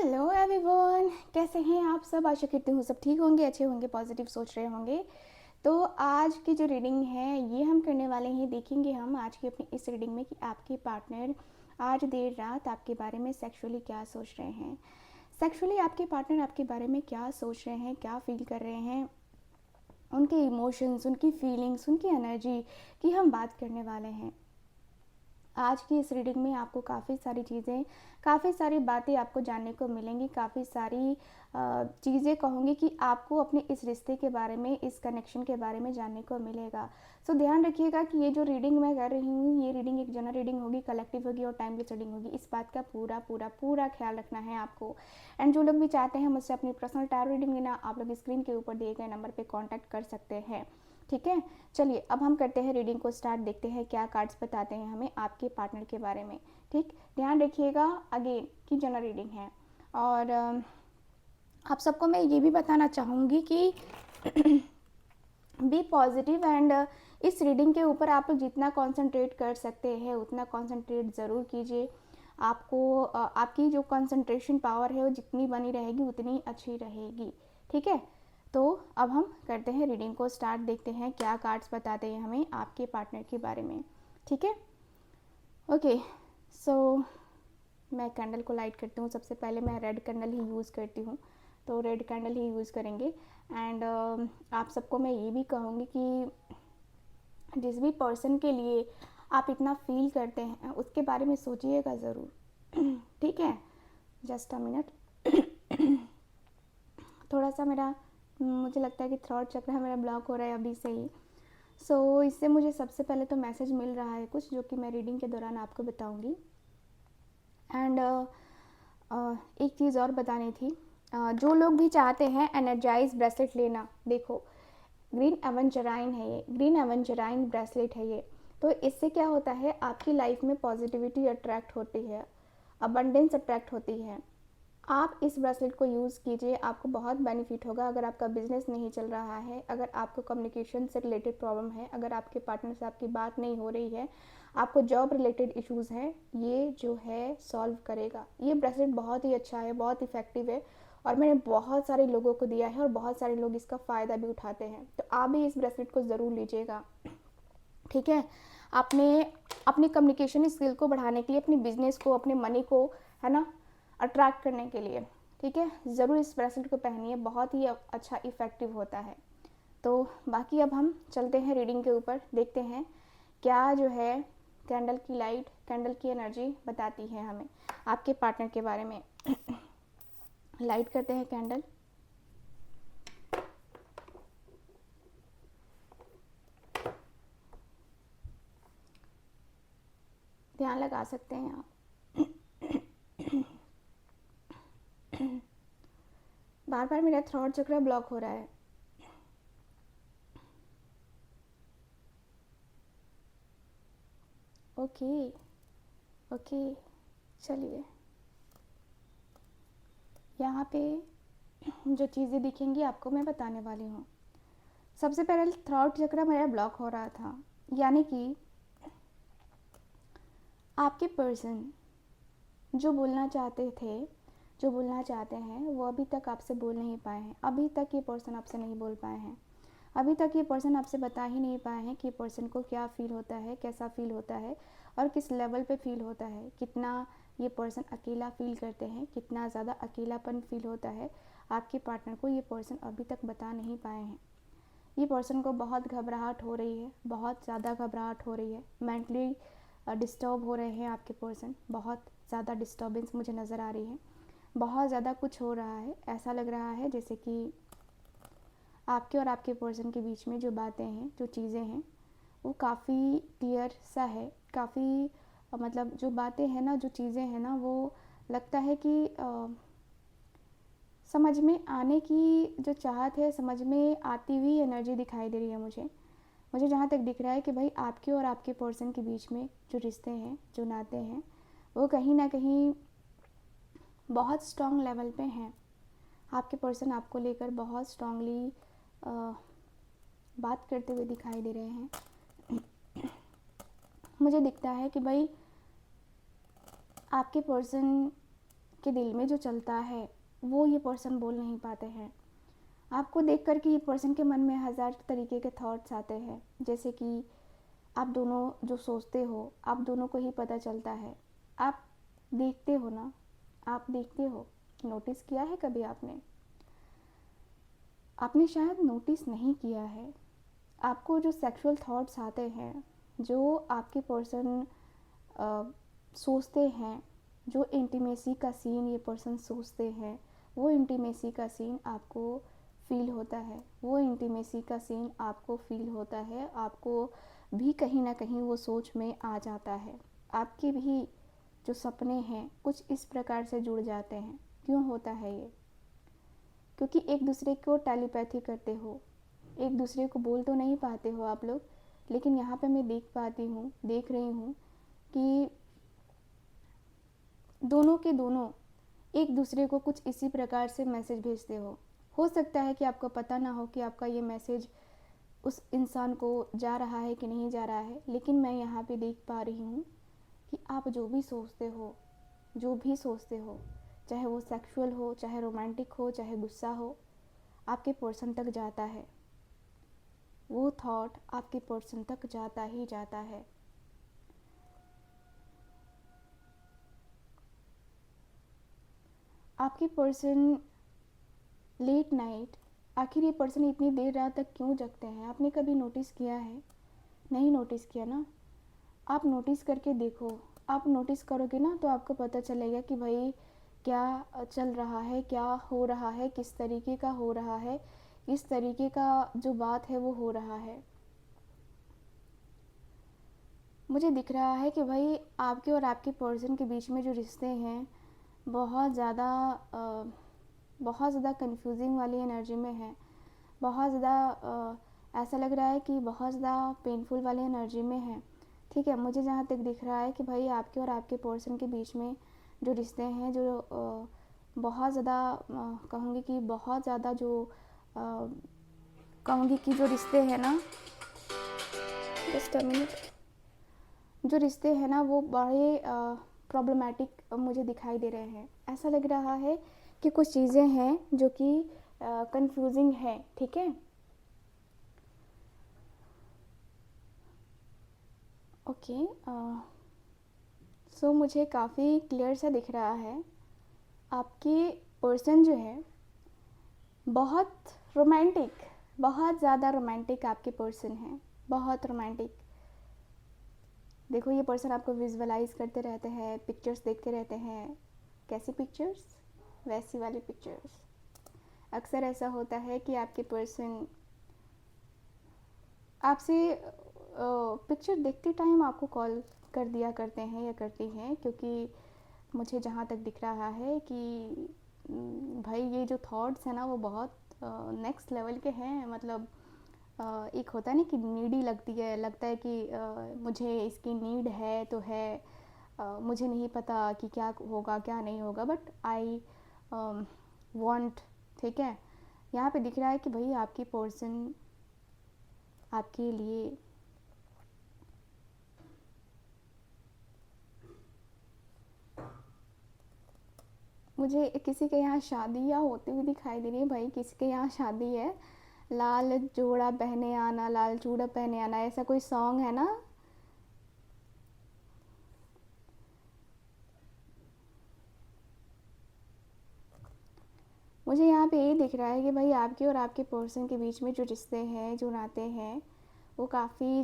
Hello everyone, कैसे हैं आप सब। आशा करती हूँ सब ठीक होंगे, अच्छे होंगे, पॉजिटिव सोच रहे होंगे। तो आज की जो रीडिंग है ये हम करने वाले हैं। देखेंगे हम आज की अपनी इस रीडिंग में कि आपके पार्टनर आज देर रात आपके बारे में सेक्सुअली क्या सोच रहे हैं। सेक्सुअली आपके पार्टनर आपके बारे में क्या सोच रहे हैं, क्या फील कर रहे हैं, उनके इमोशंस, उनकी फीलिंग्स, उनकी एनर्जी की हम बात करने वाले हैं। आज की इस रीडिंग में आपको काफ़ी सारी चीज़ें, काफ़ी सारी बातें आपको जानने को मिलेंगी, काफ़ी सारी चीज़ें कहूँगी कि आपको अपने इस रिश्ते के बारे में, इस कनेक्शन के बारे में जानने को मिलेगा। सो ध्यान रखिएगा कि ये जो रीडिंग मैं कर रही हूँ, ये रीडिंग एक जनरल रीडिंग होगी, कलेक्टिव होगी और टाइमलेस रीडिंग होगी। इस बात का पूरा पूरा पूरा ख्याल रखना है आपको। एंड जो लोग भी चाहते हैं मुझसे अपनी पर्सनल टैरो रीडिंग लेना, आप लोग स्क्रीन के ऊपर दिए गए नंबर पर कॉन्टैक्ट कर सकते हैं। ठीक है, चलिए अब हम करते हैं रीडिंग को स्टार्ट। देखते हैं क्या कार्ड्स बताते हैं हमें आपके पार्टनर के बारे में। ठीक, ध्यान रखिएगा अगेन कि जनरल रीडिंग है। और आप सबको मैं ये भी बताना चाहूँगी कि बी पॉजिटिव एंड इस रीडिंग के ऊपर आप लोग जितना कंसंट्रेट कर सकते हैं उतना कंसंट्रेट ज़रूर कीजिए। आपको आपकी जो कंसंट्रेशन पावर है वो जितनी बनी रहेगी उतनी अच्छी रहेगी। ठीक है, तो अब हम करते हैं रीडिंग को स्टार्ट। देखते हैं क्या कार्ड्स बताते हैं हमें आपके पार्टनर के बारे में। ठीक है, ओके। सो मैं कैंडल को लाइट करती हूँ। सबसे पहले मैं रेड कैंडल ही यूज़ करती हूँ, तो रेड कैंडल ही यूज़ करेंगे। एंड आप सबको मैं ये भी कहूँगी कि जिस भी पर्सन के लिए आप इतना फील करते हैं उसके बारे में सोचिएगा ज़रूर। ठीक है, जस्ट अ मिनट। थोड़ा सा मेरा मुझे लगता है कि थ्रोट चक्र मेरा ब्लॉक हो रहा है अभी से ही। सो इससे मुझे सबसे पहले तो मैसेज मिल रहा है कुछ, जो कि मैं रीडिंग के दौरान आपको बताऊंगी। एंड एक चीज़ और बतानी थी। जो लोग भी चाहते हैं एनर्जाइज ब्रेसलेट लेना, देखो ग्रीन एवेंचराइन है ये, ग्रीन एवेंचराइन ब्रेसलेट है ये। तो इससे क्या होता है, आपकी लाइफ में पॉजिटिविटी अट्रैक्ट होती है, अबंडेंस अट्रैक्ट होती है। आप इस ब्रेसलेट को यूज़ कीजिए, आपको बहुत बेनिफिट होगा। अगर आपका बिजनेस नहीं चल रहा है, अगर आपको कम्युनिकेशन से रिलेटेड प्रॉब्लम है, अगर आपके पार्टनर से आपकी बात नहीं हो रही है, आपको जॉब रिलेटेड इश्यूज़ हैं, ये जो है सॉल्व करेगा। ये ब्रेसलेट बहुत ही अच्छा है, बहुत इफ़ेक्टिव है और मैंने बहुत सारे लोगों को दिया है और बहुत सारे लोग इसका फ़ायदा भी उठाते हैं। तो आप भी इस ब्रेसलेट को ज़रूर लीजिएगा। ठीक है, आपने अपनी कम्युनिकेशन स्किल को बढ़ाने के लिए, अपनी बिजनेस को, अपने मनी को, है ना, अट्रैक्ट करने के लिए। ठीक है, ज़रूर इस ब्रेसलेट को पहनिए, बहुत ही अच्छा इफ़ेक्टिव होता है। तो बाकी अब हम चलते हैं रीडिंग के ऊपर, देखते हैं क्या जो है कैंडल की लाइट, कैंडल की एनर्जी बताती है हमें आपके पार्टनर के बारे में। लाइट करते हैं कैंडल। ध्यान लगा सकते हैं आप। बार बार मेरा थ्रोट चक्र ब्लॉक हो रहा है। ओके ओके, चलिए यहाँ पे जो चीज़ें दिखेंगी आपको मैं बताने वाली हूँ। सबसे पहले थ्रोट चक्र मेरा ब्लॉक हो रहा था, यानी कि आपके पर्सन जो बोलना चाहते थे, जो बोलना चाहते हैं, वो अभी तक आपसे बोल नहीं पाए हैं। अभी तक ये पर्सन आपसे नहीं बोल पाए हैं। अभी तक ये पर्सन आपसे बता ही नहीं पाए हैं कि पर्सन को क्या फ़ील होता है, कैसा फ़ील होता है और किस लेवल पे फ़ील होता है, कितना ये पर्सन अकेला फ़ील करते हैं, कितना ज़्यादा अकेलापन फ़ील होता है आपके पार्टनर को। ये पर्सन अभी तक बता नहीं पाए हैं। ये पर्सन को बहुत घबराहट हो रही है, बहुत ज़्यादा घबराहट हो रही है। मेंटली डिस्टर्ब हो रहे हैं आपके पर्सन, बहुत ज़्यादा डिस्टर्बेंस मुझे नज़र आ रही है। बहुत ज़्यादा कुछ हो रहा है, ऐसा लग रहा है जैसे कि आपके और आपके पर्सन के बीच में जो बातें हैं, जो चीज़ें हैं, वो काफ़ी क्लियर सा है। काफ़ी मतलब जो बातें हैं ना, जो चीज़ें हैं ना, वो लगता है कि समझ में आने की जो चाहत है, समझ में आती हुई एनर्जी दिखाई दे रही है मुझे जहाँ तक दिख रहा है कि भाई आपके और आपके पर्सन के बीच में जो रिश्ते हैं, जो नाते हैं, वो कहीं ना कहीं बहुत स्ट्रॉन्ग लेवल पे हैं। आपके पर्सन आपको लेकर बहुत स्ट्रांगली बात करते हुए दिखाई दे रहे हैं। मुझे दिखता है कि भाई आपके पर्सन के दिल में जो चलता है वो ये पर्सन बोल नहीं पाते हैं। आपको देख कर के ये पर्सन के मन में हज़ार तरीके के थॉट्स आते हैं, जैसे कि आप दोनों जो सोचते हो आप दोनों को ही पता चलता है। आप देखते हो ना, आप देखते हो, नोटिस किया है कभी आपने? आपने शायद नोटिस नहीं किया है। आपको जो सेक्सुअल थॉट्स आते हैं, जो आपके पर्सन सोचते हैं, जो इंटीमेसी का सीन ये पर्सन सोचते हैं, वो इंटीमेसी का सीन आपको फील होता है, वो इंटीमेसी का सीन आपको फील होता है, आपको भी कहीं ना कहीं वो सोच में आ जाता है। आपके भी जो सपने हैं कुछ इस प्रकार से जुड़ जाते हैं। क्यों होता है ये? क्योंकि एक दूसरे को टेलीपैथी करते हो, एक दूसरे को बोल तो नहीं पाते हो आप लोग, लेकिन यहाँ पे मैं देख रही हूँ कि दोनों के दोनों एक दूसरे को कुछ इसी प्रकार से मैसेज भेजते हो सकता है कि आपको पता ना हो कि आपका ये मैसेज उस इंसान को जा रहा है कि नहीं जा रहा है, लेकिन मैं यहाँ पे देख पा रही हूँ कि आप जो भी सोचते हो, जो भी सोचते हो, चाहे वो सेक्सुअल हो, चाहे रोमांटिक हो, चाहे गुस्सा हो, आपके पर्सन तक जाता है। वो थॉट आपके पर्सन तक जाता ही जाता है। आपके पर्सन लेट नाइट, आखिर ये पर्सन इतनी देर रात तक क्यों जगते हैं? आपने कभी नोटिस किया है? नहीं नोटिस किया ना? आप नोटिस करके देखो। आप नोटिस करोगे ना तो आपको पता चलेगा कि भाई क्या चल रहा है, क्या हो रहा है, किस तरीके का हो रहा है, किस तरीके का जो बात है वो हो रहा है। मुझे दिख रहा है कि भाई आपके और आपके पर्सन के बीच में जो रिश्ते हैं बहुत ज़्यादा कंफ्यूजिंग वाली एनर्जी में है। बहुत ज़्यादा ऐसा लग रहा है कि बहुत ज़्यादा पेनफुल वाली एनर्जी में है। ठीक है, मुझे जहाँ तक दिख रहा है कि भाई आपके और आपके पर्सन के बीच में जो रिश्ते हैं, जो बहुत ज़्यादा कहूँगी कि बहुत ज़्यादा जो कहूँगी कि जो रिश्ते हैं ना, जस्ट अ मिनट, जो रिश्ते हैं ना वो बड़े प्रॉब्लमेटिक मुझे दिखाई दे रहे हैं। ऐसा लग रहा है कि कुछ चीज़ें हैं जो कि कंफ्यूजिंग है। ठीक है, ओके। सो मुझे काफ़ी क्लियर सा दिख रहा है आपके पर्सन जो है बहुत रोमांटिक, बहुत ज़्यादा रोमांटिक आपके पर्सन हैं, बहुत रोमांटिक। देखो ये पर्सन आपको विजुअलाइज करते रहते हैं, पिक्चर्स देखते रहते हैं। कैसी पिक्चर्स? वैसी वाली पिक्चर्स। अक्सर ऐसा होता है कि आपके पर्सन आपसे पिक्चर देखते टाइम आपको कॉल कर दिया करते हैं या करती हैं, क्योंकि मुझे जहाँ तक दिख रहा है कि भाई ये जो थॉट्स हैं ना वो बहुत नेक्स्ट लेवल के हैं। मतलब एक होता है ना कि नीडी लगता है कि मुझे इसकी नीड है तो है। मुझे नहीं पता कि क्या होगा क्या नहीं होगा, बट आई वांट। ठीक है, यहाँ पे दिख रहा है कि भाई आपकी पर्सन आपके लिए मुझे किसी के यहाँ शादी या होती हुई दिखाई दे रही है। भाई किसी के यहाँ शादी है, लाल जोड़ा पहने आना, लाल चूड़ा पहने आना, ऐसा कोई सॉन्ग है ना। मुझे यहाँ पे ये दिख रहा है कि भाई आपके और आपके पर्सन के बीच में जो रिश्ते हैं, जो नाते हैं, वो काफ़ी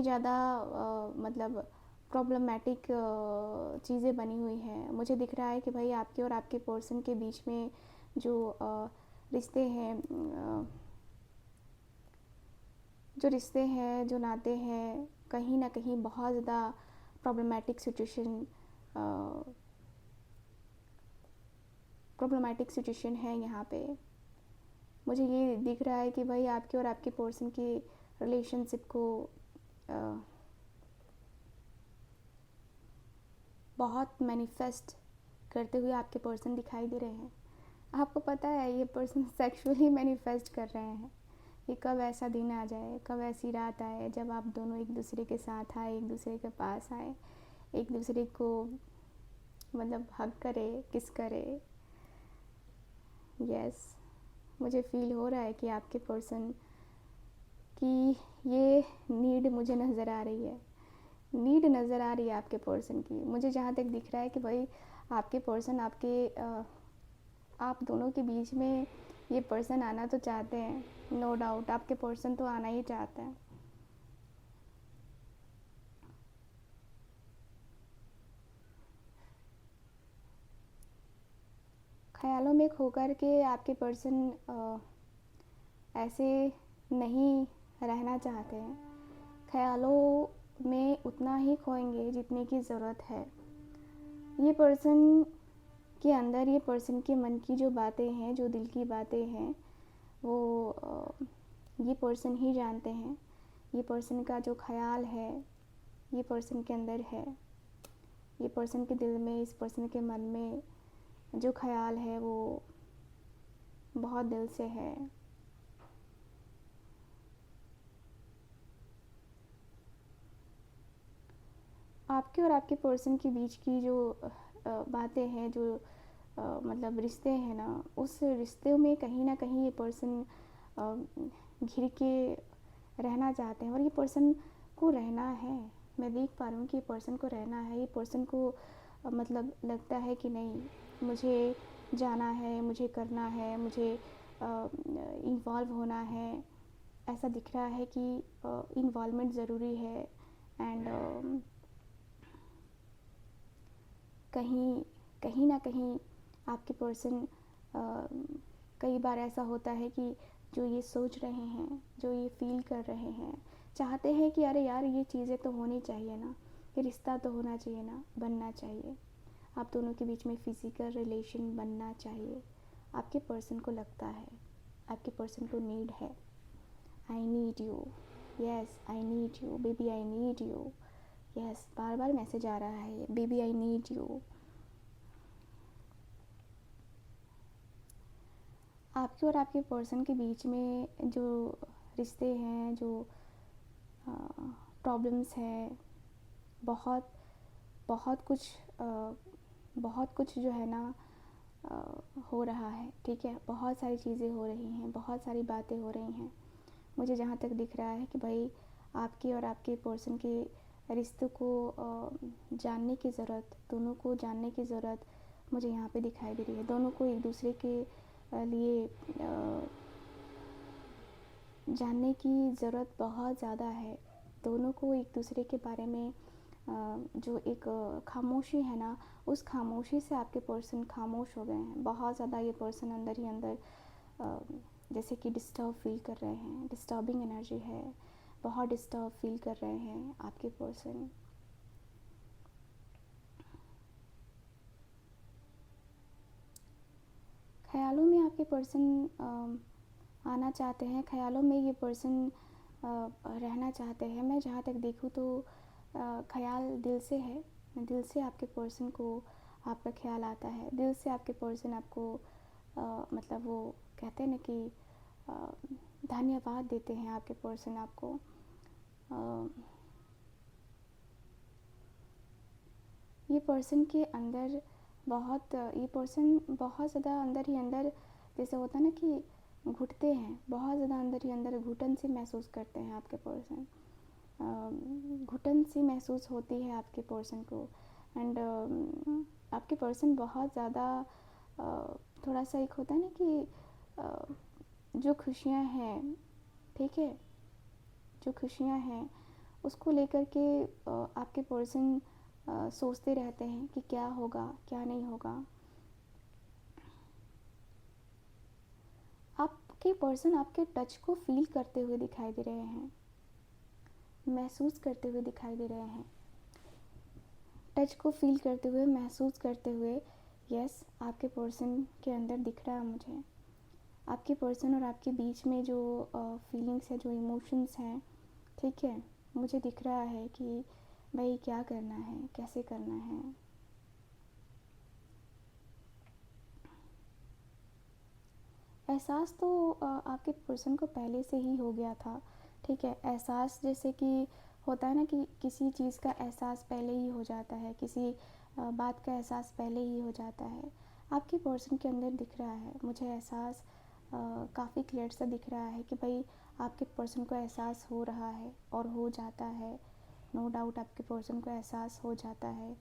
ज़्यादा मतलब प्रॉब्लमेटिक चीज़ें बनी हुई हैं। मुझे दिख रहा है कि भाई आपके और आपके पर्सन के बीच में जो रिश्ते हैं, जो नाते हैं, कहीं ना कहीं बहुत ज़्यादा प्रॉब्लमेटिक सिचुएशन है यहाँ पे। मुझे ये दिख रहा है कि भाई आपके और आपके पर्सन की रिलेशनशिप को बहुत मैनिफेस्ट करते हुए आपके पर्सन दिखाई दे रहे हैं। आपको पता है ये पर्सन सेक्सुअली मैनिफेस्ट कर रहे हैं कि कब ऐसा दिन आ जाए, कब ऐसी रात आए जब आप दोनों एक दूसरे के साथ आए, एक दूसरे के पास आए, एक दूसरे को मतलब हग करे, किस करे। यस, मुझे फ़ील हो रहा है कि आपके पर्सन की ये नीड मुझे नज़र आ रही है, नीड नज़र आ रही है आपके पर्सन की। मुझे जहाँ तक दिख रहा है कि भाई आपके पर्सन आप दोनों के बीच में ये पर्सन आना तो चाहते हैं, नो डाउट आपके पर्सन तो आना ही चाहते हैं। ख्यालों में खोकर के आपके पर्सन ऐसे नहीं रहना चाहते हैं, ख्यालों में उतना ही खोएंगे जितने की ज़रूरत है। ये पर्सन के अंदर, ये पर्सन के मन की जो बातें हैं, जो दिल की बातें हैं, वो ये पर्सन ही जानते हैं। ये पर्सन का जो ख्याल है ये पर्सन के अंदर है, ये पर्सन के दिल में, इस पर्सन के मन में जो ख्याल है वो बहुत दिल से है। आपके और आपके पर्सन के बीच की जो बातें हैं, जो मतलब रिश्ते हैं ना, उस रिश्ते में कहीं ना कहीं ये पर्सन घिर के रहना चाहते हैं। और ये पर्सन को रहना है, मैं देख पा रही हूँ कि ये पर्सन को रहना है। ये पर्सन को मतलब लगता है कि नहीं, मुझे जाना है, मुझे करना है, मुझे इन्वॉल्व होना है। ऐसा दिख रहा है कि इन्वॉल्वमेंट ज़रूरी है। एंड कहीं कहीं ना कहीं आपके पर्सन कई बार ऐसा होता है कि जो ये सोच रहे हैं, जो ये फील कर रहे हैं, चाहते हैं कि अरे यार ये चीज़ें तो होनी चाहिए ना, ये रिश्ता तो होना चाहिए ना, बनना चाहिए, आप दोनों के बीच में फ़िज़िकल रिलेशन बनना चाहिए। आपके पर्सन को लगता है, आपके पर्सन को नीड है, I need you, yes I need you baby, I need you. Yes, बार बार मैसेज आ रहा है, बेबी आई नीड यू। आपके और आपके पर्सन के बीच में जो रिश्ते हैं, जो प्रॉब्लम्स हैं, बहुत बहुत कुछ बहुत कुछ जो है ना हो रहा है, ठीक है। बहुत सारी चीज़ें हो रही हैं, बहुत सारी बातें हो रही हैं। मुझे जहाँ तक दिख रहा है कि भाई आपके और आपके पर्सन के रिश्तों को जानने की ज़रूरत, दोनों को जानने की ज़रूरत मुझे यहाँ पे दिखाई दे रही है। दोनों को एक दूसरे के लिए जानने की ज़रूरत बहुत ज़्यादा है। दोनों को एक दूसरे के बारे में जो एक खामोशी है ना, उस खामोशी से आपके पर्सन खामोश हो गए हैं। बहुत ज़्यादा ये पर्सन अंदर ही अंदर जैसे कि डिस्टर्ब फील कर रहे हैं, डिस्टर्बिंग एनर्जी है, बहुत डिस्टर्ब फील कर रहे हैं आपके पर्सन। ख्यालों में आपके पर्सन आना चाहते हैं, ख्यालों में ये पर्सन रहना चाहते हैं। मैं जहाँ तक देखूँ तो ख्याल दिल से है, दिल से आपके पर्सन को आपका ख्याल आता है, दिल से आपके पर्सन आपको मतलब वो कहते हैं ना कि धन्यवाद देते हैं आपके पर्सन आपको। ये पर्सन के अंदर ये पर्सन बहुत ज़्यादा अंदर ही अंदर, जैसे होता है ना कि घुटते हैं, बहुत ज़्यादा अंदर ही अंदर घुटन सी महसूस करते हैं आपके पर्सन। घुटन सी महसूस होती है आपके पर्सन को। एंड आपके पर्सन बहुत ज़्यादा थोड़ा सा एक होता है ना कि जो खुशियाँ हैं, ठीक है, जो खुशियाँ हैं उसको लेकर के आपके पर्सन सोचते रहते हैं कि क्या होगा, क्या नहीं होगा। आपके पर्सन आपके टच को फील करते हुए दिखाई दे रहे हैं, महसूस करते हुए दिखाई दे रहे हैं, टच को फील करते हुए, महसूस करते हुए। यस, आपके पर्सन के अंदर दिख रहा है मुझे। आपके पर्सन और आपके बीच में जो फीलिंग्स है, जो इमोशंस हैं, ठीक है, मुझे दिख रहा है कि भाई क्या करना है, कैसे करना है। एहसास तो आपके पर्सन को पहले से ही हो गया था, ठीक है। एहसास जैसे कि होता है ना कि किसी चीज़ का एहसास पहले ही हो जाता है, किसी बात का एहसास पहले ही हो जाता है। आपके पर्सन के अंदर दिख रहा है मुझे एहसास, काफ़ी क्लियर सा दिख रहा है कि भाई आपके पर्सन को एहसास हो रहा है और हो जाता है। नो डाउट आपके पर्सन को एहसास हो जाता है।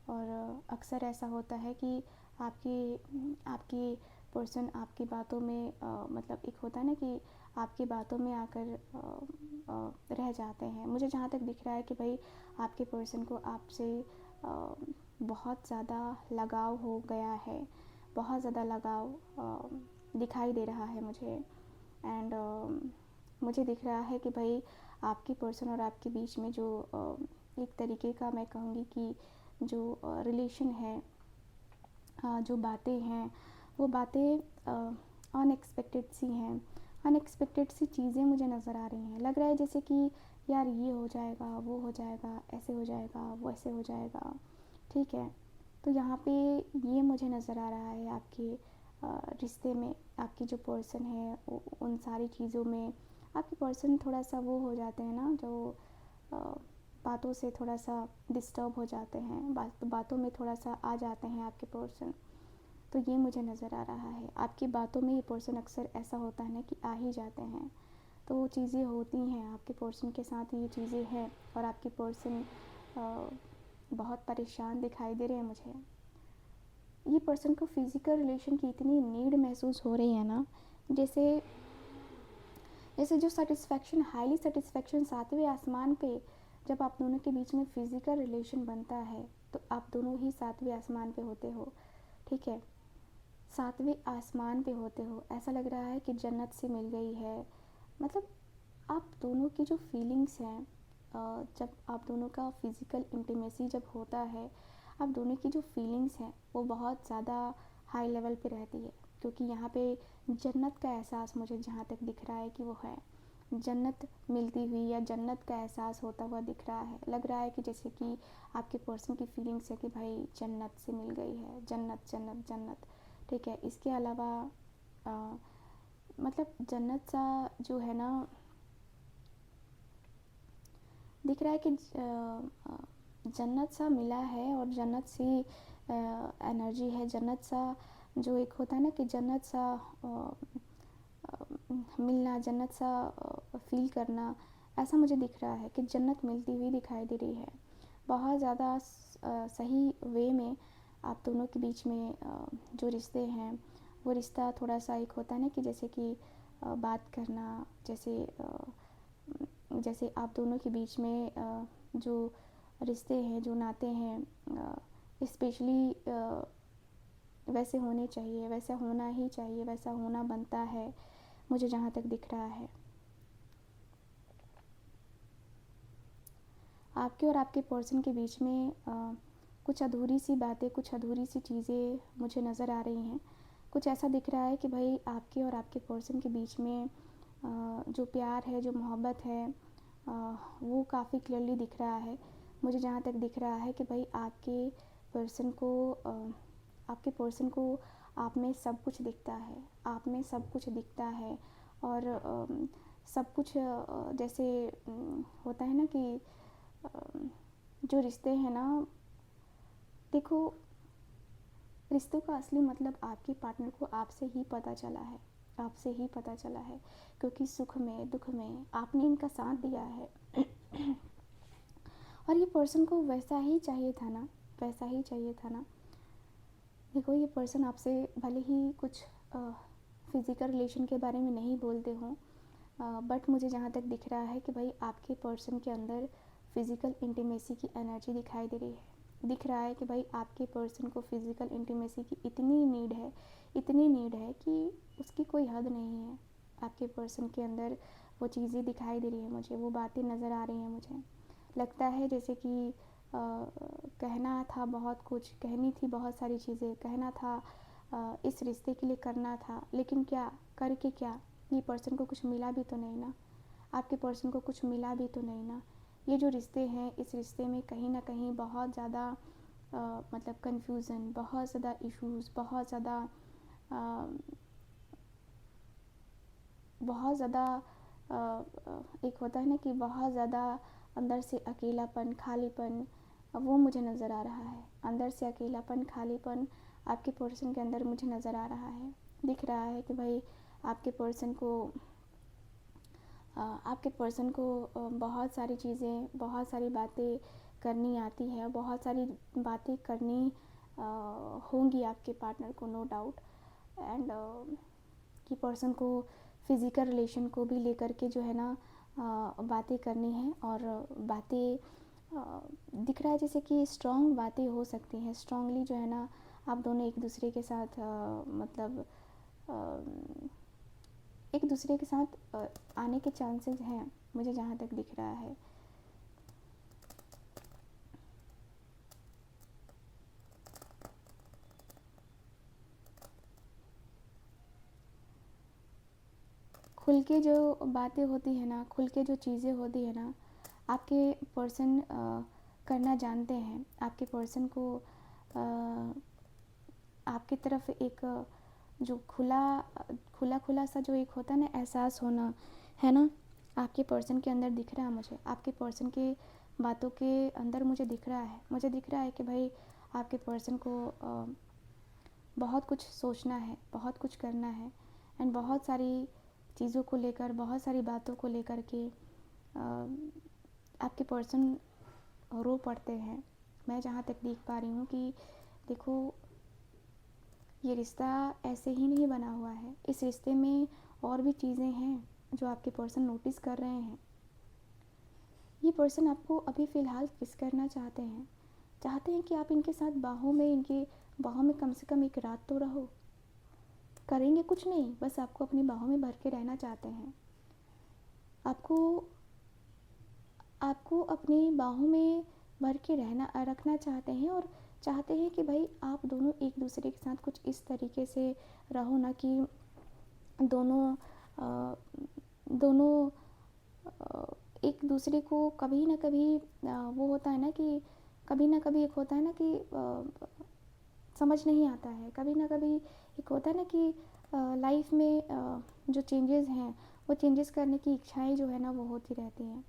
और अक्सर ऐसा होता है कि आपकी पर्सन आपकी बातों में मतलब एक होता है ना कि आपकी बातों में आकर रह जाते हैं। मुझे जहाँ तक दिख रहा है कि भाई आपके पर्सन को आपसे बहुत ज़्यादा लगाव हो गया है, बहुत ज़्यादा लगाव दिखाई दे रहा है मुझे। एंड मुझे दिख रहा है कि भाई आपकी पर्सन और आपके बीच में जो एक तरीके का मैं कहूँगी कि जो रिलेशन है, जो बातें हैं वो बातें अनएक्सपेक्टेड सी हैं, अनएक्सपेक्टेड सी चीज़ें मुझे नज़र आ रही हैं। लग रहा है जैसे कि यार ये हो जाएगा, वो हो जाएगा, ऐसे हो जाएगा, वो ऐसे हो जाएगा, ठीक है। तो यहाँ पे ये मुझे नज़र आ रहा है आपके रिश्ते में, आपकी जो पर्सन है उन सारी चीज़ों में आपके पर्सन थोड़ा सा वो हो जाते हैं ना, जो बातों से थोड़ा सा डिस्टर्ब हो जाते हैं, बातों में थोड़ा सा आ जाते हैं आपके पर्सन। तो ये मुझे नज़र आ रहा है आपकी बातों में। ये पर्सन अक्सर ऐसा होता है ना कि आ ही जाते हैं, तो वो चीज़ें होती हैं आपके पर्सन के साथ, ये चीज़ें हैं। और आपके पर्सन बहुत परेशान दिखाई दे रहे हैं मुझे। ये पर्सन को फिज़िकल रिलेशन की इतनी नीड महसूस हो रही है ना, जैसे जैसे जो सेटिस्फैक्शन, हाईली सेटिस्फैक्शन सातवें आसमान पे जब आप दोनों के बीच में फ़िज़िकल रिलेशन बनता है तो आप दोनों ही सातवें आसमान पे होते हो, ठीक है। सातवें आसमान पे होते हो, ऐसा लग रहा है कि जन्नत से मिल गई है। मतलब आप दोनों की जो फीलिंग्स हैं, जब आप दोनों का फ़िज़िकल इंटीमेसी जब होता है, आप दोनों की जो फीलिंग्स हैं वो बहुत ज़्यादा हाई लेवल पे रहती है। क्योंकि यहाँ पे जन्नत का एहसास मुझे जहाँ तक दिख रहा है कि वो है, जन्नत मिलती हुई या जन्नत का एहसास होता हुआ दिख रहा है। लग रहा है कि जैसे कि आपके पर्सन की फीलिंग्स है कि भाई जन्नत से मिल गई है, जन्नत जन्नत जन्नत, ठीक है। इसके अलावा मतलब जन्नत सा जो है ना, दिख रहा है कि जन्नत सा मिला है और जन्नत सी एनर्जी है, जन्नत सा जो एक होता है ना कि जन्नत सा मिलना, जन्नत सा फील करना, ऐसा मुझे दिख रहा है कि जन्नत मिलती हुई दिखाई दे रही है। बहुत ज़्यादा सही वे में आप दोनों के बीच में जो रिश्ते हैं वो रिश्ता थोड़ा सा एक होता है ना कि जैसे कि बात करना, जैसे आप दोनों के बीच में जो रिश्ते हैं, जो नाते हैं, स्पेशली वैसे होने चाहिए, वैसा होना ही चाहिए, वैसा होना बनता है, मुझे जहाँ तक दिख रहा है। आपके और आपके पर्सन के बीच में कुछ अधूरी सी बातें, कुछ अधूरी सी चीज़ें मुझे नज़र आ रही हैं। कुछ ऐसा दिख रहा है कि भाई आपके और आपके पर्सन के बीच में जो प्यार है, जो मोहब्बत है, वो काफ़ी क्लियरली दिख रहा है। मुझे जहाँ तक दिख रहा है कि भाई पर्सन को आपके पर्सन को आप में सब कुछ दिखता है, आप में सब कुछ दिखता है। और सब कुछ जैसे होता है ना कि जो रिश्ते हैं ना, देखो रिश्तों का असली मतलब आपके पार्टनर को आपसे ही पता चला है, आपसे ही पता चला है। क्योंकि सुख में दुख में आपने इनका साथ दिया है। और ये पर्सन को वैसा ही चाहिए था ना, वैसा ही चाहिए था ना। देखो ये पर्सन आपसे भले ही कुछ फिज़िकल रिलेशन के बारे में नहीं बोलते हों, बट मुझे जहाँ तक दिख रहा है कि भाई आपके पर्सन के अंदर फ़िज़िकल इंटीमेसी की एनर्जी दिखाई दे रही है। दिख रहा है कि भाई आपके पर्सन को फ़िज़िकल इंटीमेसी की इतनी नीड है, इतनी नीड है कि उसकी कोई हद नहीं है। आपके पर्सन के अंदर वो चीज़ें दिखाई दे रही है मुझे, वो बातें नज़र आ रही हैं मुझे। लगता है जैसे कि कहना था बहुत कुछ, कहनी थी बहुत सारी चीज़ें, कहना था, इस रिश्ते के लिए करना था, लेकिन क्या करके क्या, ये पर्सन को कुछ मिला भी तो नहीं ना, आपके पर्सन को कुछ मिला भी तो नहीं ना। ये जो रिश्ते हैं, इस रिश्ते में कहीं ना कहीं बहुत ज़्यादा मतलब कन्फ्यूज़न, बहुत ज़्यादा इश्यूज़, बहुत ज़्यादा एक होता है ना कि बहुत ज़्यादा अंदर से अकेलापन, खालीपन, वो मुझे नज़र आ रहा है। अंदर से अकेलापन, खालीपन आपके पर्सन के अंदर मुझे नज़र आ रहा है। दिख रहा है कि भाई आपके पर्सन को बहुत सारी चीज़ें, बहुत सारी बातें करनी आती है, बहुत सारी बातें करनी होंगी आपके पार्टनर को, नो डाउट। एंड कि पर्सन को फिज़िकल रिलेशन को भी लेकर के जो है ना बातें करनी है, और बातें दिख रहा है जैसे कि स्ट्रॉन्ग बातें हो सकती हैं। स्ट्रांगली जो है ना आप दोनों एक दूसरे के साथ मतलब एक दूसरे के साथ आने के चांसेस हैं, मुझे जहाँ तक दिख रहा है। खुल के जो बातें होती है ना, खुल के जो चीज़ें होती है ना, आपके पर्सन करना जानते हैं। आपके पर्सन को आपकी तरफ एक जो खुला खुला खुला सा जो एक होता है ना एहसास होना, है ना, आपके पर्सन के अंदर दिख रहा है मुझे। आपके पर्सन के बातों के अंदर मुझे दिख रहा है, कि भाई आपके पर्सन को बहुत कुछ सोचना है, बहुत कुछ करना है, एंड बहुत सारी चीज़ों को लेकर, बहुत सारी बातों को लेकर के आपके पर्सन रो पड़ते हैं। मैं जहाँ तक देख पा रही हूँ कि देखो, ये रिश्ता ऐसे ही नहीं बना हुआ है। इस रिश्ते में और भी चीज़ें हैं जो आपके पर्सन नोटिस कर रहे हैं। ये पर्सन आपको अभी फ़िलहाल किस करना चाहते हैं। चाहते हैं कि आप इनके साथ इनके बाहों में कम से कम एक रात तो रहो। करेंगे कुछ नहीं, बस आपको अपनी बाहों में भर के रहना चाहते हैं। आपको आपको अपनी बाहों में भर के रखना चाहते हैं, और चाहते हैं कि भाई आप दोनों एक दूसरे के साथ कुछ इस तरीके से रहो ना कि दोनों दोनों एक दूसरे को कभी ना कभी वो होता है ना कि कभी ना कभी एक होता है ना कि समझ नहीं आता है। कभी ना कभी एक होता है ना कि लाइफ में जो चेंजेस हैं, वो चेंजेस करने की इच्छाएं जो है ना वो होती रहती हैं।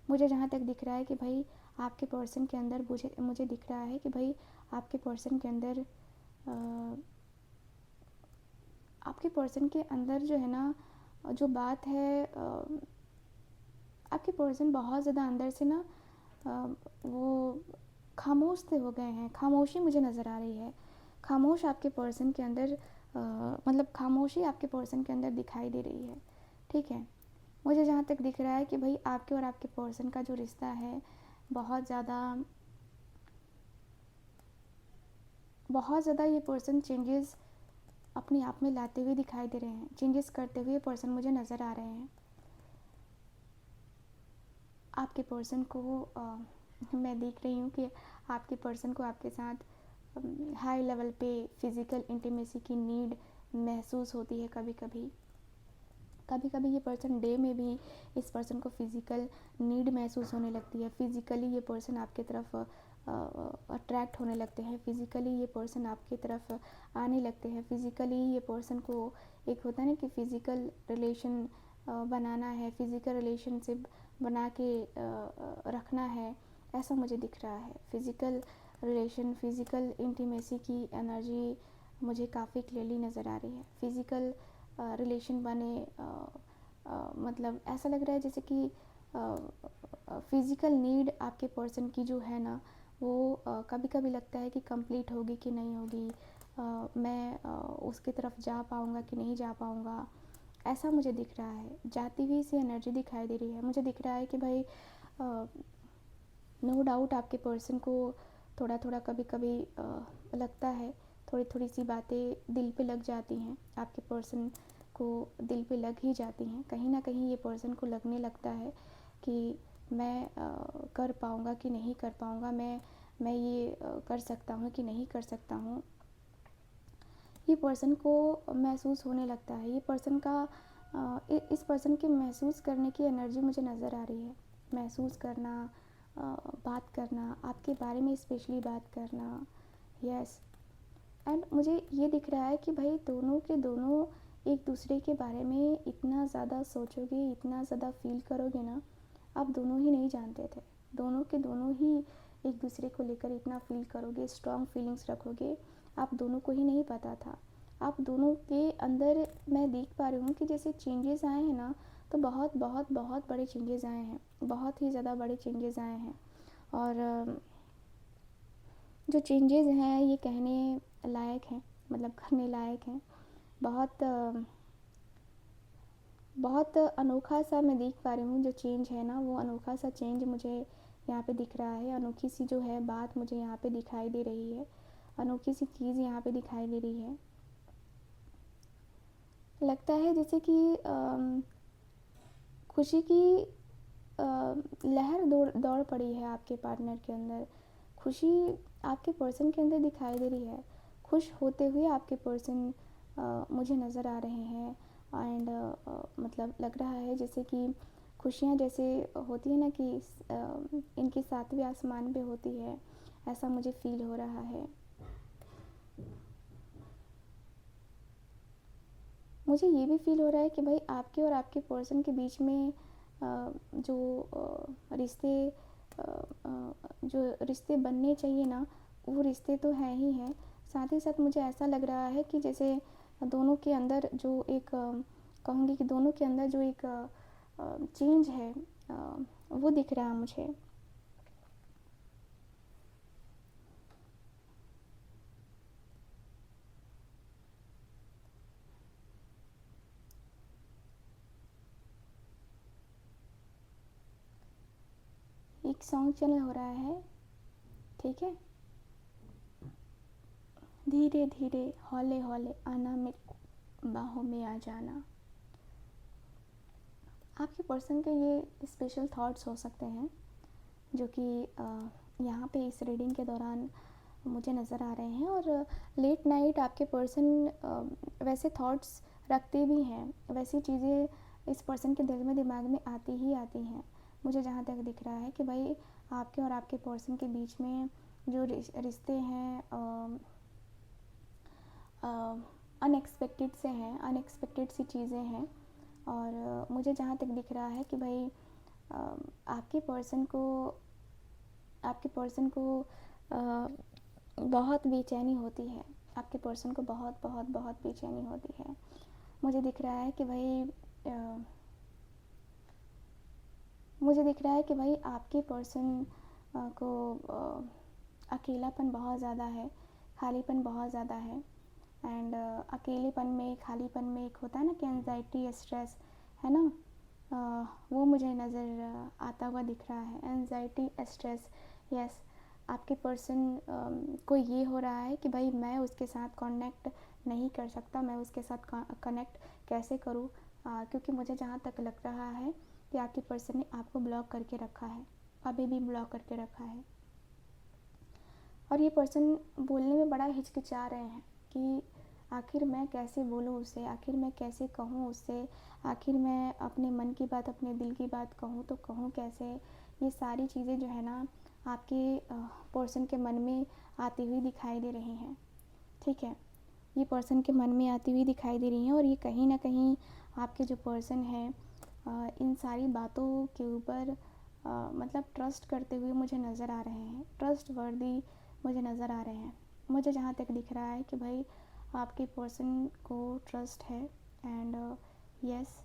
मुझे जहाँ तक दिख रहा है कि भाई आपके पर्सन के अंदर मुझे दिख रहा है कि भाई आपके पर्सन के अंदर आपके पर्सन के अंदर जो है ना जो बात है, आपके पर्सन बहुत ज़्यादा अंदर से ना वो खामोश से हो गए हैं। खामोशी मुझे नज़र आ रही है। खामोश आपके पर्सन के अंदर मतलब खामोशी आपके पर्सन के अंदर दिखाई दे रही है। ठीक है, मुझे जहाँ तक दिख रहा है कि भाई आपके और आपके पर्सन का जो रिश्ता है बहुत ज़्यादा ये पर्सन चेंजेस अपने आप में लाते हुए दिखाई दे रहे हैं। चेंजेस करते हुए पर्सन मुझे नज़र आ रहे हैं। आपके पर्सन को मैं देख रही हूँ कि आपके पर्सन को आपके साथ हाई लेवल पे फिज़िकल इंटीमेसी की नीड महसूस होती है। कभी कभी ये पर्सन डे में भी इस पर्सन को फ़िज़िकल नीड महसूस होने लगती है। फ़िज़िकली ये पर्सन आपके तरफ अट्रैक्ट होने लगते हैं। फ़िज़िकली ये पर्सन आपकी तरफ आने लगते हैं। फ़िज़िकली ये पर्सन को एक होता है ना कि फ़िज़िकल रिलेशन बनाना है, फ़िज़िकल रिलेशनशिप बना के रखना है, ऐसा मुझे दिख रहा है। फ़िज़िकल रिलेशन, फ़िज़िकल इंटीमेसी की एनर्जी मुझे काफ़ी क्लियरली नज़र आ रही है। फ़िज़िकल रिलेशन बने मतलब ऐसा लग रहा है जैसे कि फ़िज़िकल नीड आपके पर्सन की जो है ना वो कभी कभी लगता है कि कंप्लीट होगी कि नहीं होगी, मैं उसकी तरफ जा पाऊँगा कि नहीं जा पाऊँगा, ऐसा मुझे दिख रहा है। जाती हुई सी एनर्जी दिखाई दे रही है। मुझे दिख रहा है कि भाई नो डाउट आपके पर्सन को थोड़ा थोड़ा कभी कभी लगता है, थोड़ी थोड़ी सी बातें दिल पे लग जाती हैं। आपके पर्सन को दिल पे लग ही जाती हैं। कहीं ना कहीं ये पर्सन को लगने लगता है कि मैं कर पाऊँगा कि नहीं कर पाऊँगा, मैं ये कर सकता हूँ कि नहीं कर सकता हूँ। ये पर्सन को महसूस होने लगता है। ये पर्सन का इस पर्सन के महसूस करने की एनर्जी मुझे नज़र आ रही है। महसूस करना, बात करना, आपके बारे में स्पेशली बात करना, यस। एंड मुझे ये दिख रहा है कि भाई दोनों के दोनों एक दूसरे के बारे में इतना ज़्यादा सोचोगे, इतना ज़्यादा फील करोगे ना, आप दोनों ही नहीं जानते थे। दोनों के दोनों ही एक दूसरे को लेकर इतना फील करोगे, स्ट्रॉन्ग फीलिंग्स रखोगे, आप दोनों को ही नहीं पता था। आप दोनों के अंदर मैं देख पा रही हूँ कि जैसे चेंजेस आए हैं ना, तो बहुत बहुत बहुत बड़े चेंजेस आए हैं, बहुत ही ज़्यादा बड़े चेंजेस आए हैं। और जो चेंजेस हैं ये कहने लायक हैं, मतलब करने लायक हैं। बहुत बहुत अनोखा सा मैं देख पा रही हूँ जो चेंज है ना, वो अनोखा सा चेंज मुझे यहाँ पे दिख रहा है। अनोखी सी जो है बात मुझे यहाँ पे दिखाई दे रही है, अनोखी सी चीज़ यहाँ पे दिखाई दे रही है। लगता है जैसे कि खुशी की लहर दौड़ पड़ी है आपके पार्टनर के अंदर। खुशी आपके पर्सन के अंदर दिखाई दे रही है। खुश होते हुए आपके पर्सन मुझे नज़र आ रहे हैं। एंड मतलब लग रहा है जैसे कि खुशियाँ जैसे होती है ना कि इनके सातवें आसमान पे होती है, ऐसा मुझे फील हो रहा है। मुझे ये भी फील हो रहा है कि भाई आपके और आपके पर्सन के बीच में जो रिश्ते जो रिश्ते बनने चाहिए ना, वो रिश्ते तो हैं ही हैं। साथ ही साथ मुझे ऐसा लग रहा है कि जैसे दोनों के अंदर जो एक कहूँगी कि दोनों के अंदर जो एक चेंज है, वो दिख रहा है मुझे। एक सॉन्ग चल हो रहा है, ठीक है। धीरे धीरे हौले हौले आना, मेरी बाहों में आ जाना। आपके पर्सन के ये स्पेशल थॉट्स हो सकते हैं जो कि यहाँ पे इस रीडिंग के दौरान मुझे नज़र आ रहे हैं। और लेट नाइट आपके पर्सन वैसे थॉट्स रखते भी हैं, वैसी चीज़ें इस पर्सन के दिल में दिमाग में आती ही आती हैं। मुझे जहाँ तक दिख रहा है कि भाई आपके और आपके पर्सन के बीच में जो रिश्ते हैं अनएक्सपेक्टेड से हैं, अनएक्सपेक्टेड सी चीज़ें हैं। और मुझे जहाँ तक दिख रहा है कि भाई आपके पर्सन को बहुत बेचैनी होती है। आपके पर्सन को बहुत बहुत बहुत बेचैनी होती है। मुझे दिख रहा है कि भाई मुझे दिख रहा है कि भाई आपके पर्सन को अकेलापन बहुत ज़्यादा है, खालीपन बहुत ज़्यादा है। एंड अकेलेपन में, खालीपन में एक होता है ना कि एंजाइटी, स्ट्रेस, है ना, वो मुझे नज़र आता हुआ दिख रहा है। Anxiety, stress, yes. आपके पर्सन को ये हो रहा है कि भाई मैं उसके साथ कनेक्ट नहीं कर सकता, मैं उसके साथ कनेक्ट कैसे करूँ, क्योंकि मुझे जहाँ तक लग रहा है कि आपके पर्सन ने आपको ब्लॉक करके रखा है, अभी भी ब्लॉक करके रखा है। और ये पर्सन बोलने में बड़ा हिचकिचा रहे हैं कि आखिर मैं कैसे बोलूँ उससे, आखिर मैं कैसे कहूँ उससे, आखिर मैं अपने मन की बात, अपने दिल की बात कहूँ तो कहूँ कैसे। ये सारी चीज़ें जो है ना आपके पर्सन के मन में आती हुई दिखाई दे रही हैं, ठीक है। ये पर्सन के मन में आती हुई दिखाई दे रही हैं। और ये कहीं ना कहीं आपके जो पर्सन है इन सारी बातों के ऊपर मतलब ट्रस्ट करते हुए मुझे नज़र आ रहे हैं, ट्रस्ट वर्दी मुझे नज़र आ रहे हैं। मुझे जहाँ तक दिख रहा है कि भाई आपके पर्सन को ट्रस्ट है। एंड यस,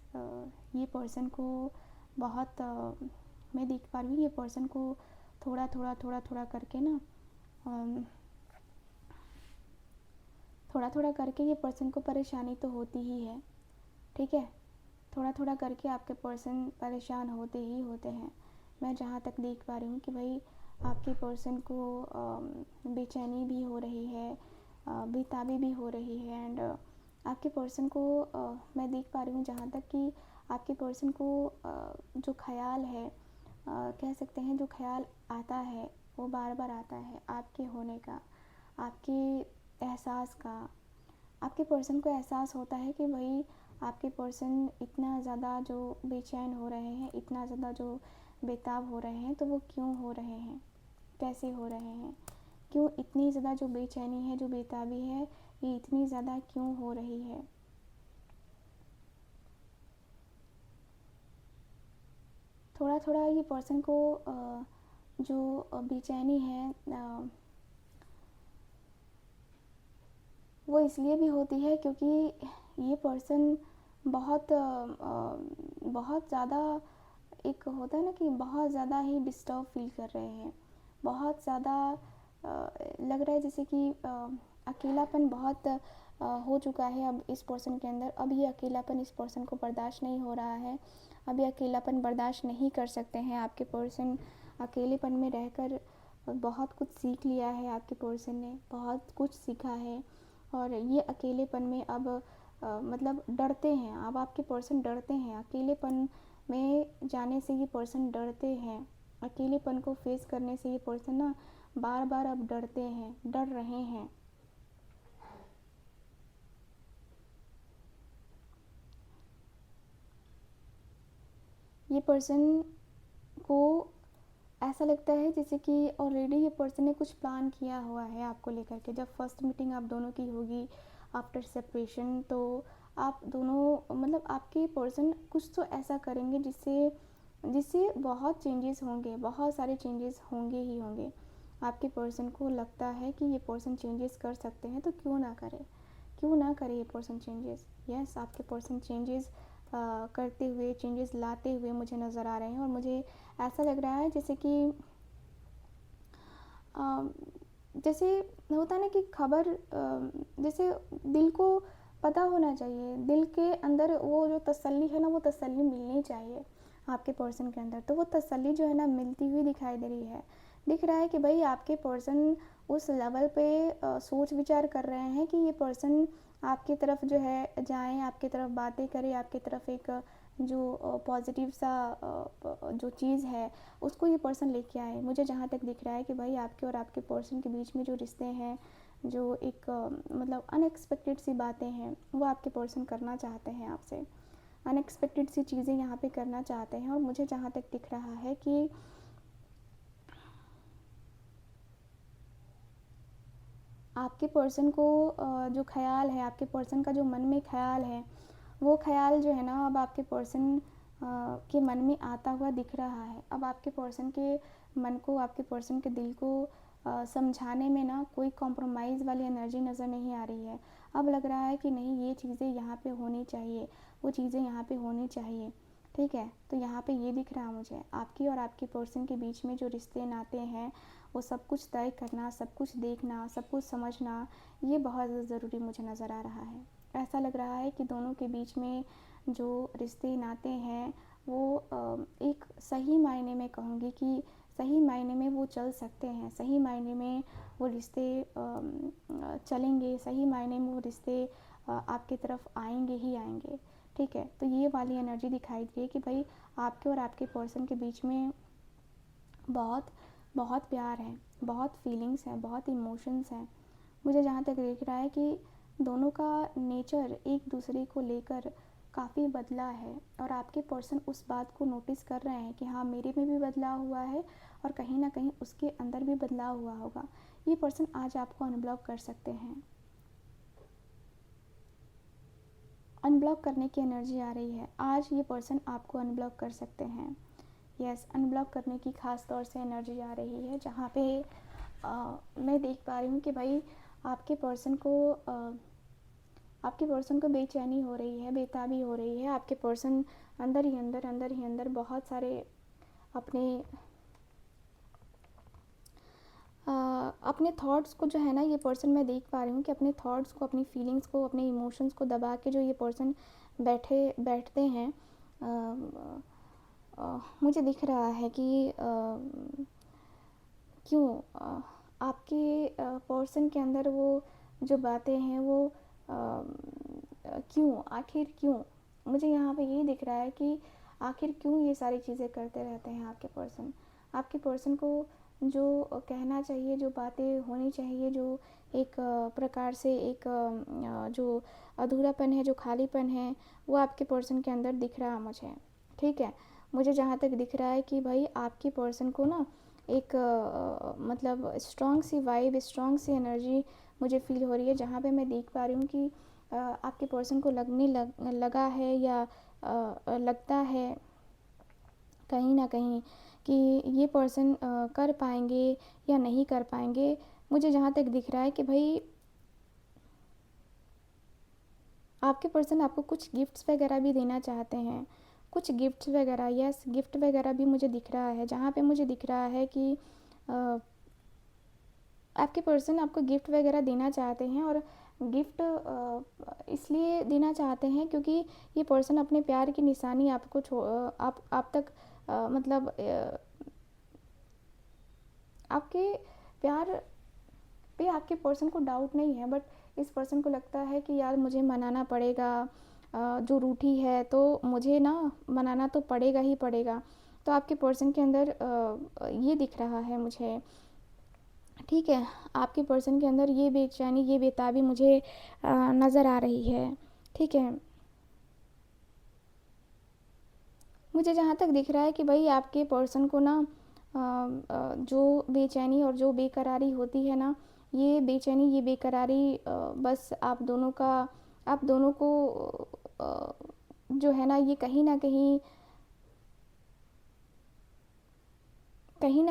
ये पर्सन को बहुत मैं देख पा रही हूँ, ये पर्सन को थोड़ा थोड़ा थोड़ा थोड़ा करके ना थोड़ा थोड़ा करके ये पर्सन को परेशानी तो होती ही है, ठीक है। थोड़ा थोड़ा करके आपके पर्सन परेशान होते ही होते हैं। मैं जहाँ तक देख पा रही हूँ कि भाई आपके पर्सन को बेचैनी भी हो रही है, बेताबी भी हो रही है। एंड आपके पर्सन को मैं देख पा रही हूँ जहाँ तक कि आपके पर्सन को जो ख्याल है, कह सकते हैं जो ख्याल आता है वो बार बार आता है आपके होने का, आपके एहसास का। आपके पर्सन को एहसास होता है कि भाई आपके पर्सन इतना ज़्यादा जो बेचैन हो रहे हैं, इतना ज़्यादा जो बेताब हो रहे हैं, तो वो क्यों हो रहे हैं, कैसे हो रहे हैं, क्यों इतनी ज़्यादा जो बेचैनी है, जो बेताबी है, ये इतनी ज़्यादा क्यों हो रही है। थोड़ा थोड़ा ये पर्सन को जो बेचैनी है वो इसलिए भी होती है क्योंकि ये पर्सन बहुत ज़्यादा, एक होता है ना कि बहुत ज़्यादा ही डिस्टर्ब फील कर रहे हैं, बहुत ज़्यादा लग रहा है जैसे कि अकेलापन बहुत हो चुका है अब इस पर्सन के अंदर। अब ये अकेलापन इस पर्सन को बर्दाश्त नहीं हो रहा है, अब ये अकेलापन बर्दाश्त नहीं कर सकते हैं आपके पर्सन। अकेलेपन में रहकर बहुत कुछ सीख लिया है आपके पर्सन ने, बहुत कुछ सीखा है, और ये अकेलेपन में अब मतलब डरते हैं। अब आपके पर्सन डरते हैं अकेलेपन में जाने से, ये पर्सन डरते हैं अकेलेपन को फेस करने से। ये पर्सन ना बार बार अब डरते हैं, डर रहे हैं। ये पर्सन को ऐसा लगता है जैसे कि ऑलरेडी ये पर्सन ने कुछ प्लान किया हुआ है आपको लेकर के। जब फर्स्ट मीटिंग आप दोनों की होगी आफ्टर सेपरेशन, तो आप दोनों मतलब आपके पर्सन कुछ तो ऐसा करेंगे जिससे जिससे बहुत चेंजेस होंगे, बहुत सारे चेंजेस होंगे ही होंगे। आपके पर्सन को लगता है कि ये पर्सन चेंजेस कर सकते हैं, तो क्यों ना करे, क्यों ना करे ये पर्सन चेंजेस। यस, आपके पर्सन चेंजेस करते हुए, चेंजेस लाते हुए मुझे नज़र आ रहे हैं। और मुझे ऐसा लग रहा है जैसे कि जैसे होता है ना कि खबर, जैसे दिल को पता होना चाहिए, दिल के अंदर वो जो तसल्ली है ना, वो तसल्ली मिलनी चाहिए आपके पर्सन के अंदर। तो वो तसल्ली जो है ना मिलती हुई दिखाई दे रही है। दिख रहा है कि भाई आपके पर्सन उस लेवल पे सोच विचार कर रहे हैं कि ये पर्सन आपकी तरफ जो है जाएं, आपकी तरफ बातें करें, आपकी तरफ एक जो पॉजिटिव सा जो चीज़ है उसको ये पर्सन लेके आए। मुझे जहाँ तक दिख रहा है कि भाई आपके और आपके पर्सन के बीच में जो रिश्ते हैं, जो एक मतलब अनएक्सपेक्टेड सी बातें हैं, वो आपके पर्सन करना चाहते हैं आपसे। अनएक्सपेक्टेड सी चीज़ें यहाँ पे करना चाहते हैं। और मुझे जहाँ तक दिख रहा है कि आपके पर्सन को जो ख़्याल है, आपके पर्सन का जो मन में ख़्याल है, वो ख़्याल जो है ना अब आपके पर्सन के मन में आता हुआ दिख रहा है। अब आपके पर्सन के मन को, आपके पर्सन के दिल को समझाने में ना कोई कॉम्प्रोमाइज़ वाली एनर्जी नज़र नहीं आ रही है। अब लग रहा है कि नहीं, ये चीज़ें यहाँ पे होनी चाहिए, वो चीज़ें यहाँ पे होनी चाहिए। ठीक है, तो यहाँ पे ये दिख रहा है मुझे आपकी और आपके पर्सन के बीच में जो रिश्ते नाते हैं, वो सब कुछ तय करना, सब कुछ देखना, सब कुछ समझना, ये बहुत ज़रूरी मुझे नज़र आ रहा है। ऐसा लग रहा है कि दोनों के बीच में जो रिश्ते नाते हैं वो एक सही मायने में कहूँगी कि सही मायने में वो चल सकते हैं, सही मायने में वो रिश्ते चलेंगे, सही मायने में वो रिश्ते आपकी तरफ आएंगे ही आएंगे। ठीक है, तो ये वाली एनर्जी दिखाई दी है कि भाई आपके और आपके पर्सन के बीच में बहुत बहुत प्यार है, बहुत फीलिंग्स हैं, बहुत इमोशंस हैं। मुझे जहाँ तक दिख रहा है कि दोनों का नेचर एक दूसरे को लेकर काफ़ी बदला है, और आपके पर्सन उस बात को नोटिस कर रहे हैं कि हाँ, मेरे में भी बदलाव हुआ है और कहीं ना कहीं उसके अंदर भी बदलाव हुआ होगा। ये पर्सन आज आपको अनब्लॉक कर सकते हैं। अनब्लॉक करने की एनर्जी आ रही है, आज ये पर्सन आपको अनब्लॉक कर सकते हैं। यस, अनब्लॉक करने की ख़ास तौर से एनर्जी आ रही है, जहाँ पे मैं देख पा रही हूँ कि भाई आपके पर्सन को आपके पर्सन को बेचैनी हो रही है, बेताबी हो रही है। आपके पर्सन अंदर ही अंदर बहुत सारे अपने अपने थॉट्स को जो है ना, ये पर्सन मैं देख पा रही हूँ कि अपने थॉट्स को, अपनी फीलिंग्स को, अपने इमोशंस को दबा के जो ये पर्सन बैठते हैं, मुझे दिख रहा है कि क्यों आपके पर्सन के अंदर वो जो बातें हैं वो क्यों, आखिर क्यों। मुझे यहाँ पे यही दिख रहा है कि आखिर क्यों ये सारी चीज़ें करते रहते हैं आपके पर्सन। आपके पर्सन को जो कहना चाहिए, जो बातें होनी चाहिए, जो एक प्रकार से एक जो अधूरापन है, जो खालीपन है, वो आपके पर्सन के अंदर दिख रहा है मुझे। ठीक है, मुझे जहाँ तक दिख रहा है कि भाई आपके पर्सन को ना एक मतलब स्ट्रॉन्ग सी वाइब, स्ट्रॉन्ग सी एनर्जी मुझे फील हो रही है, जहाँ पे मैं देख पा रही हूँ कि आपके पर्सन को लगा है या लगता है कहीं ना कहीं कि ये पर्सन कर पाएंगे या नहीं कर पाएंगे। मुझे जहाँ तक दिख रहा है कि भाई आपके पर्सन आपको कुछ गिफ्ट्स वगैरह भी देना चाहते हैं, कुछ गिफ्ट्स वगैरह, यस गिफ्ट वगैरह भी मुझे दिख रहा है। जहाँ पे मुझे दिख रहा है कि आपके पर्सन आपको गिफ्ट वगैरह देना चाहते हैं, और गिफ्ट इसलिए देना चाहते हैं क्योंकि ये पर्सन अपने प्यार की निशानी आपको आप तक मतलब आपके प्यार पे आपके पर्सन को डाउट नहीं है, बट इस पर्सन को लगता है कि यार मुझे मनाना पड़ेगा, जो रूठी है तो मुझे ना मनाना तो पड़ेगा ही पड़ेगा। तो आपके पर्सन के अंदर ये दिख रहा है मुझे, ठीक है, आपके पर्सन के अंदर ये बेचैनी, ये बेताबी मुझे नज़र आ रही है, ठीक है। मुझे जहाँ तक दिख रहा है कि भाई आपके पर्सन को ना जो बेचैनी और जो बेकरारी होती है ना, ये बेचैनी, ये बेकरारी बस आप दोनों को अ, जो है ना, ये कहीं ना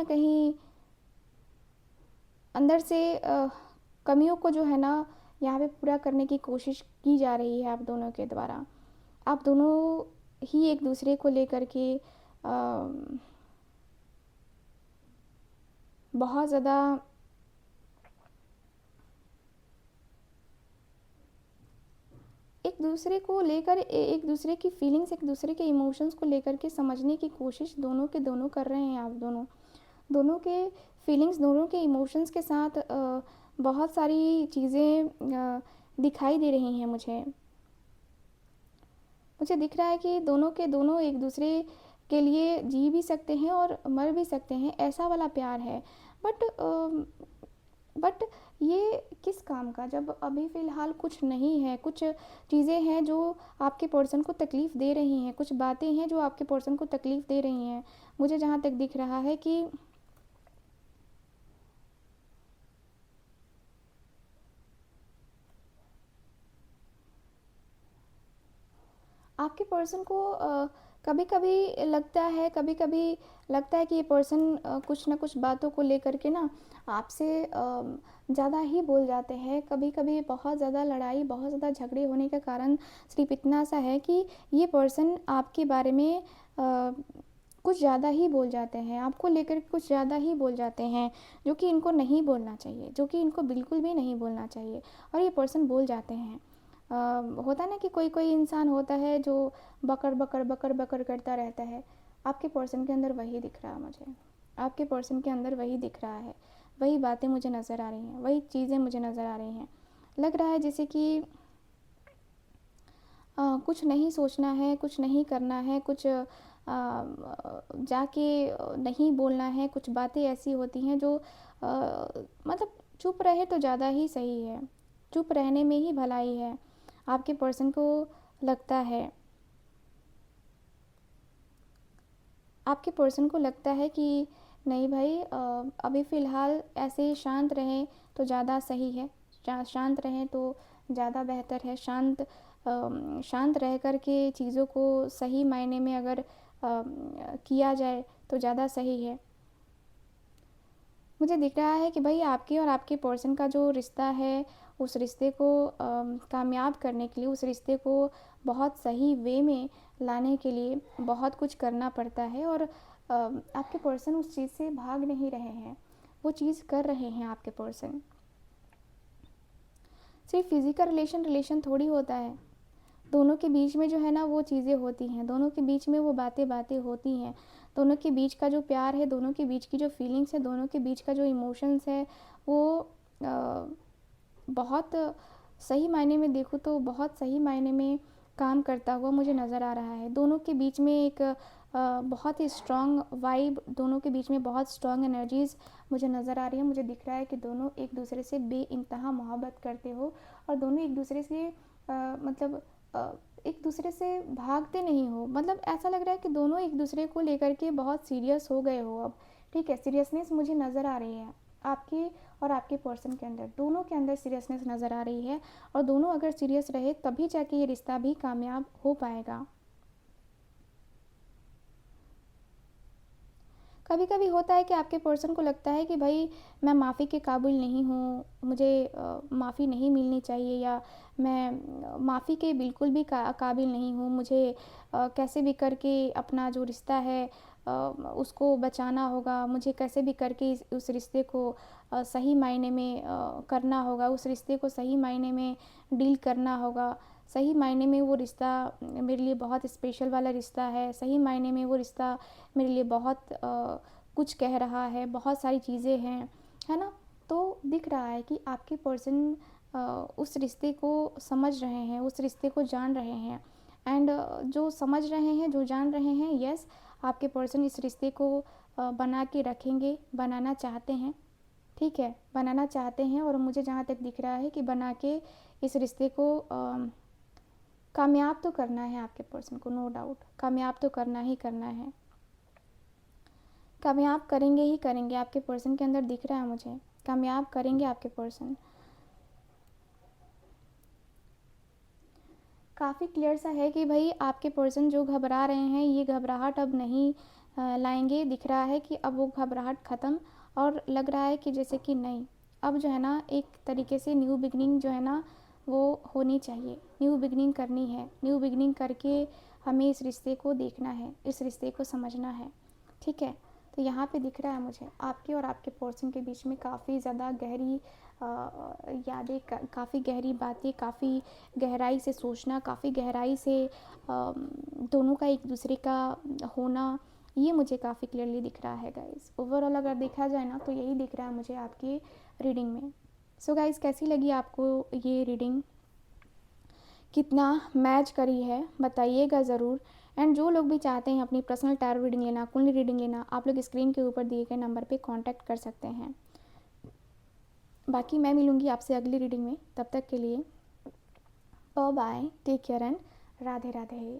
कहीं अंदर से कमियों को जो है ना यहाँ पे पूरा करने की कोशिश की जा रही है आप दोनों के द्वारा। आप दोनों ही एक दूसरे को लेकर के बहुत ज़्यादा एक दूसरे को लेकर एक दूसरे की फीलिंग्स, एक दूसरे के इमोशंस को लेकर के समझने की कोशिश दोनों के दोनों कर रहे हैं। आप दोनों दोनों के फीलिंग्स, दोनों के इमोशंस के साथ बहुत सारी चीज़ें दिखाई दे रही हैं मुझे। मुझे दिख रहा है कि दोनों के दोनों एक दूसरे के लिए जी भी सकते हैं और मर भी सकते हैं, ऐसा वाला प्यार है। बट बट ये किस काम का, जब अभी फ़िलहाल कुछ नहीं है, कुछ चीज़ें हैं जो आपके पर्सन को तकलीफ़ दे रही हैं, कुछ बातें हैं जो आपके पर्सन को तकलीफ़ दे रही हैं। मुझे जहाँ तक दिख रहा है कि आपके पर्सन को कभी कभी लगता है कि ये पर्सन कुछ ना कुछ बातों को लेकर के ना आपसे ज़्यादा ही बोल जाते हैं। कभी कभी बहुत ज़्यादा लड़ाई, बहुत ज़्यादा झगड़े होने का कारण सिर्फ इतना सा है कि ये पर्सन आपके बारे में कुछ ज़्यादा ही बोल जाते हैं, आपको लेकर कुछ ज़्यादा ही बोल जाते हैं, जो कि इनको नहीं बोलना चाहिए, जो कि इनको बिल्कुल भी नहीं बोलना चाहिए, और ये पर्सन बोल जाते हैं। होता है ना कि कोई कोई इंसान होता है जो बकर बकर बकर बकर करता रहता है। आपके पर्सन के अंदर वही दिख रहा है मुझे, आपके पर्सन के अंदर वही दिख रहा है, वही बातें मुझे नज़र आ रही हैं, वही चीज़ें मुझे नज़र आ रही हैं। लग रहा है जैसे कि कुछ नहीं सोचना है, कुछ नहीं करना है, कुछ जाके नहीं बोलना है। कुछ बातें ऐसी होती हैं जो मतलब चुप रहे तो ज़्यादा ही सही है, चुप रहने में ही भलाई है। आपके पर्सन को लगता है, आपके पर्सन को लगता है कि नहीं भाई, अभी फ़िलहाल ऐसे शांत रहें तो ज़्यादा सही है, शांत रहें तो ज़्यादा बेहतर है। शांत रह कर के चीज़ों को सही मायने में अगर किया जाए तो ज़्यादा सही है। मुझे दिख रहा है कि भाई आपके और आपके पर्सन का जो रिश्ता है, उस रिश्ते को कामयाब करने के लिए, उस रिश्ते को बहुत सही वे में लाने के लिए बहुत कुछ करना पड़ता है, और आपके पर्सन उस चीज़ से भाग नहीं रहे हैं, वो चीज़ कर रहे हैं आपके पर्सन। सिर्फ फिज़िकल रिलेशन थोड़ी होता है, दोनों के बीच में जो है ना वो चीज़ें होती हैं, दोनों के बीच में वो बातें बातें होती हैं, दोनों के बीच का जो प्यार है, दोनों के बीच की जो फीलिंग्स है, दोनों के बीच का जो इमोशंस है, वो अ, बहुत सही मायने में देखूँ तो बहुत सही मायने में काम करता हुआ मुझे नज़र आ रहा है। दोनों के बीच में एक बहुत ही स्ट्रॉन्ग वाइब, दोनों के बीच में बहुत स्ट्रॉन्ग एनर्जीज़ मुझे नज़र आ रही है। मुझे दिख रहा है कि दोनों एक दूसरे से बेइंतहा मोहब्बत करते हो, और दोनों एक दूसरे से मतलब एक दूसरे से भागते नहीं हो। मतलब ऐसा लग रहा है कि दोनों एक दूसरे को लेकर के बहुत सीरियस हो गए हो अब, ठीक है, सीरियसनेस मुझे नज़र आ रही है आपके और आपके पर्सन के अंदर, दोनों के अंदर सीरियसनेस नज़र आ रही है, और दोनों अगर सीरियस रहे तभी जाके ये रिश्ता भी कामयाब हो पाएगा। कभी कभी होता है कि आपके पर्सन को लगता है कि भाई मैं माफ़ी के काबिल नहीं हूँ, मुझे माफ़ी नहीं मिलनी चाहिए, या मैं माफ़ी के बिल्कुल भी काबिल नहीं हूँ, मुझे कैसे भी करके अपना जो रिश्ता है उसको बचाना होगा, मुझे कैसे भी करके उस रिश्ते को सही मायने में करना होगा, उस रिश्ते को सही मायने में डील करना होगा, सही मायने में वो रिश्ता मेरे लिए बहुत स्पेशल वाला रिश्ता है, सही मायने में वो रिश्ता मेरे लिए बहुत कुछ कह रहा है, बहुत सारी चीज़ें हैं, है ना। तो दिख रहा है कि आपके पर्सन उस रिश्ते को समझ रहे हैं, उस रिश्ते को जान रहे हैं, एंड जो समझ रहे हैं, जो जान रहे हैं, यस, आपके पर्सन इस रिश्ते को बना के रखेंगे, बनाना चाहते हैं, ठीक है, बनाना चाहते हैं। और मुझे जहाँ तक दिख रहा है कि बना के इस रिश्ते को कामयाब तो करना है आपके पर्सन को, नो डाउट, कामयाब तो करना ही करना है, कामयाब करेंगे ही करेंगे, आपके पर्सन के अंदर दिख रहा है मुझे, कामयाब करेंगे आपके पर्सन। काफ़ी क्लियर सा है कि भाई आपके पर्सन जो घबरा रहे हैं, ये घबराहट अब नहीं लाएंगे, दिख रहा है कि अब वो घबराहट ख़त्म, और लग रहा है कि जैसे कि नहीं, अब जो है ना एक तरीके से न्यू बिगनिंग जो है ना वो होनी चाहिए, न्यू बिगनिंग करनी है, न्यू बिगनिंग करके हमें इस रिश्ते को देखना है, इस रिश्ते को समझना है, ठीक है। तो यहाँ पे दिख रहा है मुझे आपके और आपके पर्सन के बीच में काफ़ी ज़्यादा गहरी यादें, काफ़ी गहरी बातें, काफ़ी गहराई से सोचना, काफ़ी गहराई से दोनों का एक दूसरे का होना, ये मुझे काफ़ी क्लियरली दिख रहा है गाइस। ओवरऑल अगर देखा जाए ना तो यही दिख रहा है मुझे आपकी रीडिंग में। सो गाइस, कैसी लगी आपको ये रीडिंग, कितना मैच करी है बताइएगा ज़रूर। एंड जो लोग भी चाहते हैं अपनी पर्सनल टैरो रीडिंग लेना, कुंडली रीडिंग लेना, आप लोग स्क्रीन के ऊपर दिए गए नंबर पे कांटेक्ट कर सकते हैं। बाकी मैं मिलूँगी आपसे अगली रीडिंग में, तब तक के लिए bye bye, take care and Radhe Radhe.